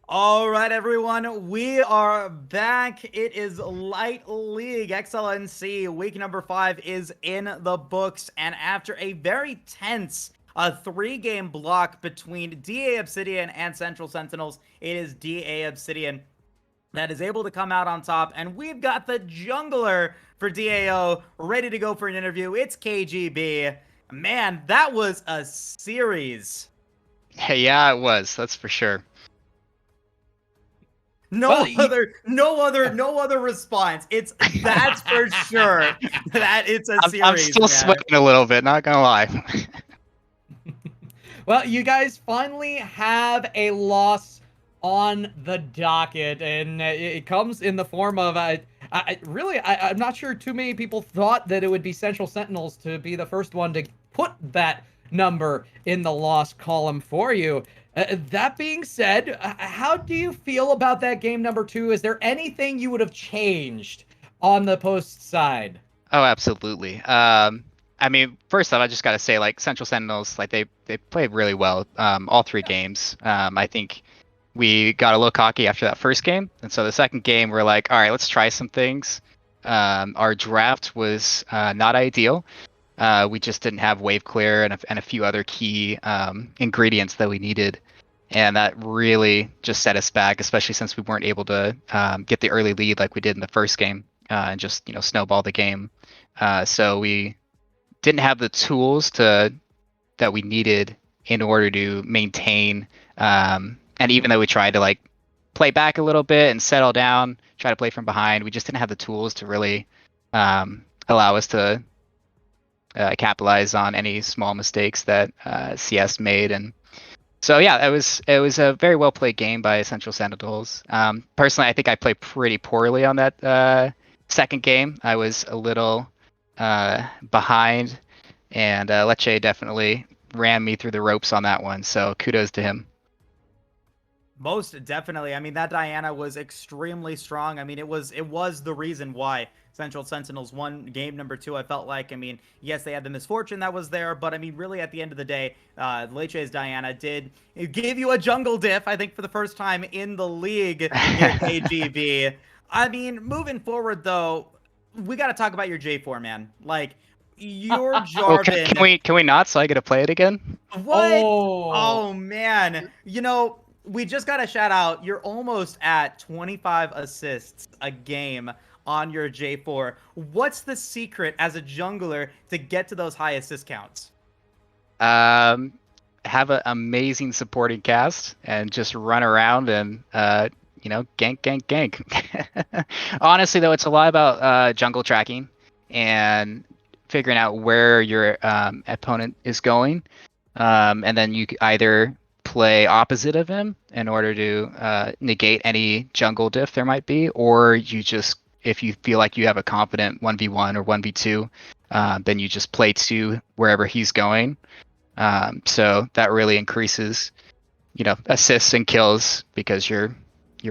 All right, everyone, we are back. It is Light League XLNC. Week number 5 is in the books, and after a very tense three-game block between DA Obsidian and Central Sentinels, it is DA Obsidian that is able to come out on top, and we've got the jungler for DAO ready to go for an interview. It's KGB. Man, that was a series. Hey, yeah, it was. That's for sure. Well, No other response. That's for sure that it's a I'm series, still man. sweating a little bit, not gonna lie. well, you guys finally have a loss on the docket, and it comes in the form of I'm not sure too many people thought that it would be Central Sentinels to be the first one to put that number in the loss column for you. That being said, how do you feel about that game number 2? Is there anything you would have changed on the post side? Oh, absolutely. I mean, first off, I just gotta say, like Central Sentinels, like they played really well. All three games. I think we got a little cocky after that first game, and so the second game we're like, all right, let's try some things. Our draft was not ideal. We just didn't have wave clear and a few other key ingredients that we needed. And that really just set us back, especially since we weren't able to get the early lead like we did in the first game and just snowball the game. So we didn't have the tools that we needed in order to maintain. And even though we tried to like play back a little bit and settle down, try to play from behind, we just didn't have the tools to really allow us to capitalize on any small mistakes that CS made. And so yeah, it was a very well played game by Central Sentinels. Personally, I think I played pretty poorly on that second game. I was a little behind, and Lecce definitely ran me through the ropes on that one. So kudos to him. Most definitely. I mean, that Diana was extremely strong. I mean, it was the reason why Central Sentinels won game number 2. I felt like, I mean, yes, they had the misfortune that was there, but I mean, really at the end of the day, Leche's Diana did give you a jungle diff, I think, for the first time in the league here, KGB. I mean, moving forward though, we got to talk about your J4, man. Like, your Oh, can, Jarvan. can we can we not? So I get to play it again? What? Oh, Oh man. We just got a shout out. You're almost at 25 assists a game on your J4. What's the secret as a jungler to get to those high assist counts? Um, have an amazing supporting cast and just run around and gank, gank, gank. Honestly, though, it's a lot about jungle tracking and figuring out where your opponent is going, and then you either play opposite of him in order to negate any jungle diff there might be, or you just if you feel like you have a confident 1v1 or 1v2, then you just play to wherever he's going. So that really increases, assists and kills because you're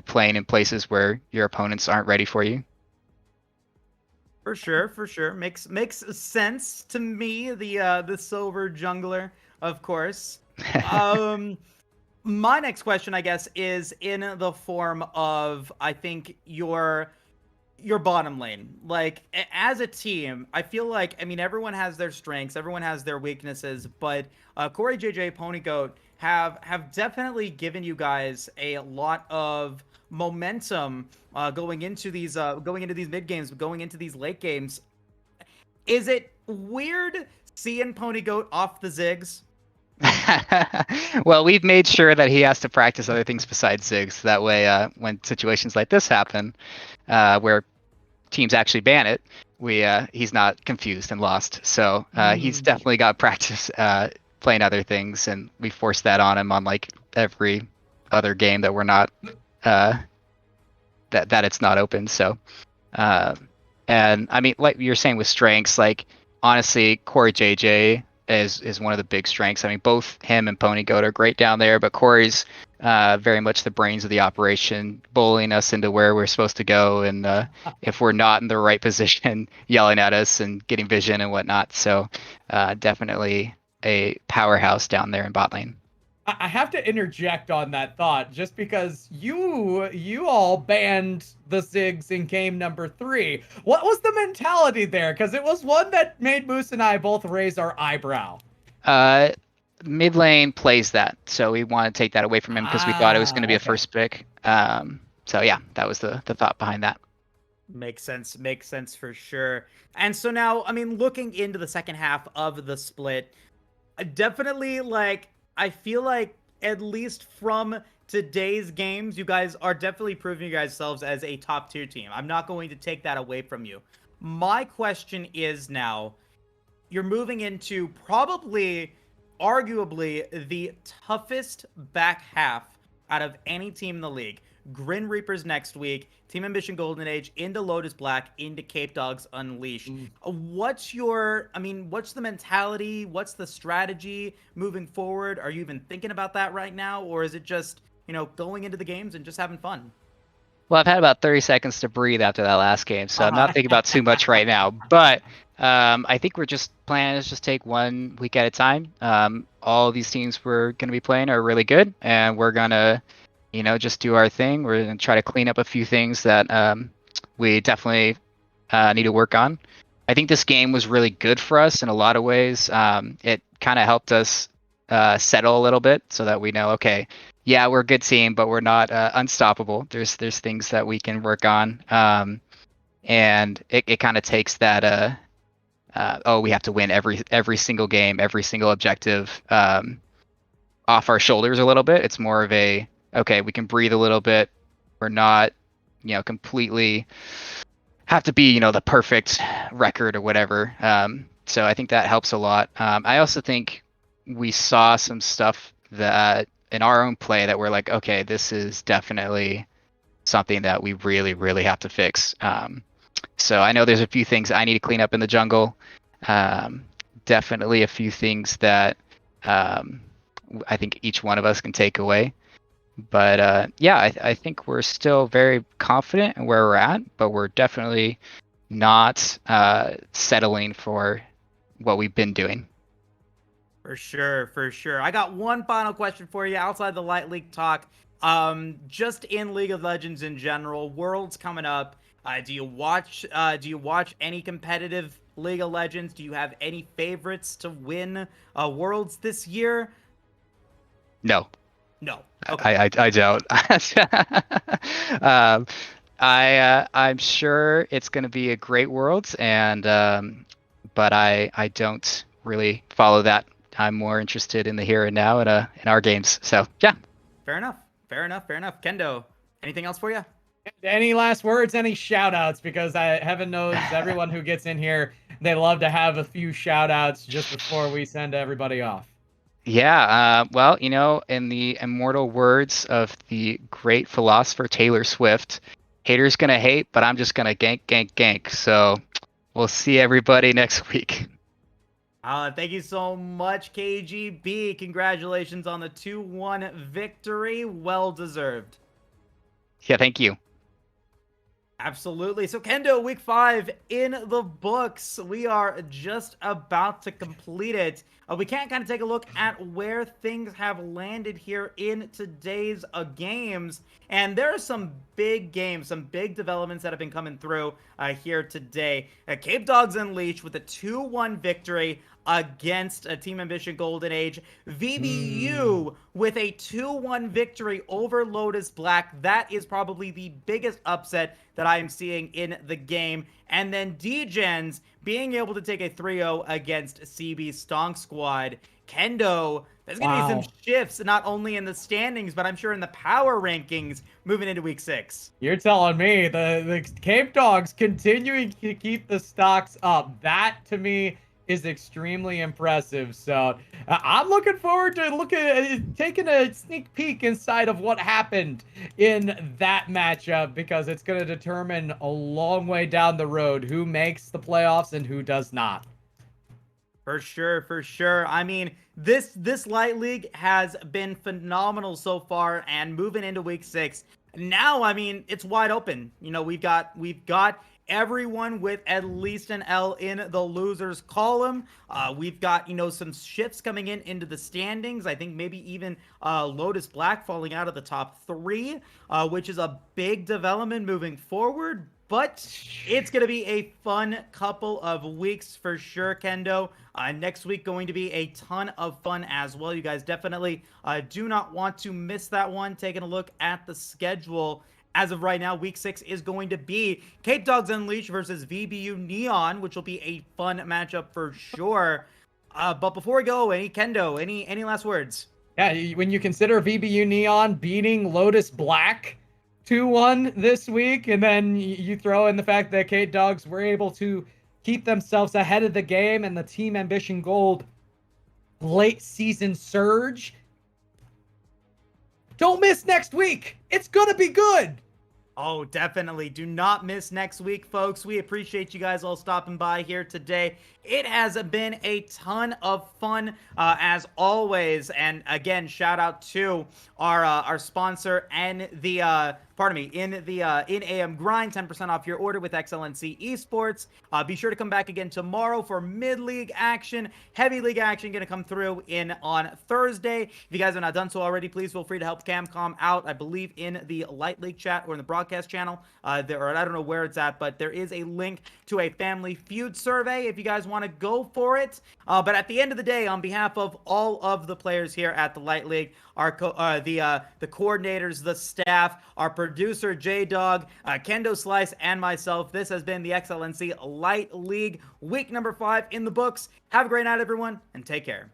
playing in places where your opponents aren't ready for you. For sure, for sure. Makes sense to me, the silver jungler, of course. Um my next question, I guess, is in the form of, I think, your bottom lane. Like, as a team, I feel like, I mean, everyone has their strengths, everyone has their weaknesses, but Corey, JJ, Pony Goat have definitely given you guys a lot of momentum going into these mid games, going into these late games. Is it weird seeing Pony Goat off the Ziggs? Well, we've made sure that he has to practice other things besides Ziggs. That way, when situations like this happen, where teams actually ban it, he's not confused and lost. So he's definitely got practice playing other things, and we forced that on him on like every other game that we're not that it's not open. So, uh, and I mean, like you're saying with strengths, like honestly, Corey JJ is one of the big strengths. I mean, both him and Pony Goat are great down there, but Corey's very much the brains of the operation, bullying us into where we're supposed to go, and if we're not in the right position, yelling at us and getting vision and whatnot. So definitely a powerhouse down there in bot lane. I have to interject on that thought just because you all banned the Ziggs in game number 3. What was the mentality there? Because it was one that made Moose and I both raise our eyebrow. Uh, Mid lane plays that, so we want to take that away from him because we thought it was going to be a Okay. first pick. So yeah, that was the thought behind that. Makes sense. Makes sense for sure. And so now, I mean, looking into the second half of the split, definitely like I feel like at least from today's games, you guys are definitely proving yourselves as a top tier team. I'm not going to take that away from you. My question is now, you're moving into probably, arguably, the toughest back half out of any team in the league. Grin Reapers next week, Team Ambition Golden Age, into Lotus Black, into Cape Dogs Unleashed. What's the mentality? What's the strategy moving forward? Are you even thinking about that right now? Or is it just, going into the games and just having fun? Well, I've had about 30 seconds to breathe after that last game, so I'm not Uh-huh. thinking about too much right now. But I think we're just planning is just take 1 week at a time. All these teams we're going to be playing are really good, and we're gonna, just do our thing. We're gonna try to clean up a few things that we definitely need to work on. I think this game was really good for us in a lot of ways. It kind of helped us settle a little bit so that we know, okay, yeah, we're a good team, but we're not unstoppable. There's things that we can work on, and it kind of takes that oh, we have to win every single game, every single objective off our shoulders a little bit. It's more of a, okay, we can breathe a little bit. We're not, completely have to be, the perfect record or whatever. So I think that helps a lot. I also think we saw some stuff that in our own play that we're like, okay, this is definitely something that we really, really have to fix. So I know there's a few things I need to clean up in the jungle. Um, Definitely a few things that I think each one of us can take away. But yeah, I think we're still very confident in where we're at, but we're definitely not settling for what we've been doing. For sure, for sure. I got one final question for you outside the Light League talk. Just in League of Legends in general, Worlds coming up. Do you watch any competitive League of Legends? Do you have any favorites to win Worlds this year? No, No. Okay. I don't. um, I'm sure it's going to be a great Worlds, and but I don't really follow that. I'm more interested in the here and now in our games. So yeah. Fair enough. Fair enough. Fair enough. Kendo, anything else for you? Any last words? Any shout outs? Because heaven knows everyone who gets in here, they love to have a few shout outs just before we send everybody off. Yeah, well, in the immortal words of the great philosopher Taylor Swift, haters gonna hate, but I'm just gonna gank, gank, gank. So we'll see everybody next week. Thank you so much, KGB. Congratulations on the 2-1 victory. Well deserved. Yeah, thank you. Absolutely. So, Kendo, week 5 in the books. We are just about to complete it. We can kind of take a look at where things have landed here in today's games. And there are some big games, some big developments that have been coming through here today. Cape Dogs Unleashed with a 2-1 victory against Team Ambition Golden Age. VBU with a 2-1 victory over Lotus Black. That is probably the biggest upset that I am seeing in the game. And then DGens being able to take a 3-0 against CB's Stonk Squad. Kendo, there's going to be some shifts, not only in the standings, but I'm sure in the power rankings moving into week 6. You're telling me the Cape Dogs continuing to keep the stocks up. That to me is extremely impressive. So I'm looking forward to taking a sneak peek inside of what happened in that matchup, because it's going to determine a long way down the road who makes the playoffs and who does not. For sure, for sure. I mean, this light league has been phenomenal so far, and moving into week 6. Now, I mean, it's wide open. We've got everyone with at least an L in the losers column. We've got, some shifts coming into the standings. I think maybe even Lotus Black falling out of the top 3, which is a big development moving forward. But it's going to be a fun couple of weeks for sure, Kendo. Next week going to be a ton of fun as well. You guys definitely do not want to miss that one. Taking a look at the schedule. As of right now, week 6 is going to be Cape Dogs Unleashed versus VBU Neon, which will be a fun matchup for sure. But before we go, Kendo, any last words? Yeah, when you consider VBU Neon beating Lotus Black 2-1 this week, and then you throw in the fact that Cape Dogs were able to keep themselves ahead of the game and the Team Ambition Gold late season surge. Don't miss next week. It's going to be good. Oh, definitely. Do not miss next week, folks. We appreciate you guys all stopping by here today. It has been a ton of fun, as always. And again, shout out to our sponsor and the in AM Grind, 10% off your order with XLNC Esports. Be sure to come back again tomorrow for mid-league action. Heavy league action going to come through on Thursday. If you guys have not done so already, please feel free to help Camcom out. I believe in the Light League chat or in the broadcast channel. I don't know where it's at, but there is a link to a Family Feud survey if you guys want to go for it. But at the end of the day, on behalf of all of the players here at the Light League, the coordinators, the staff, our producer J-Dog, Kendo Slice, and myself, this has been the XLNC Light League week number 5 in the books. Have a great night, everyone, and take care.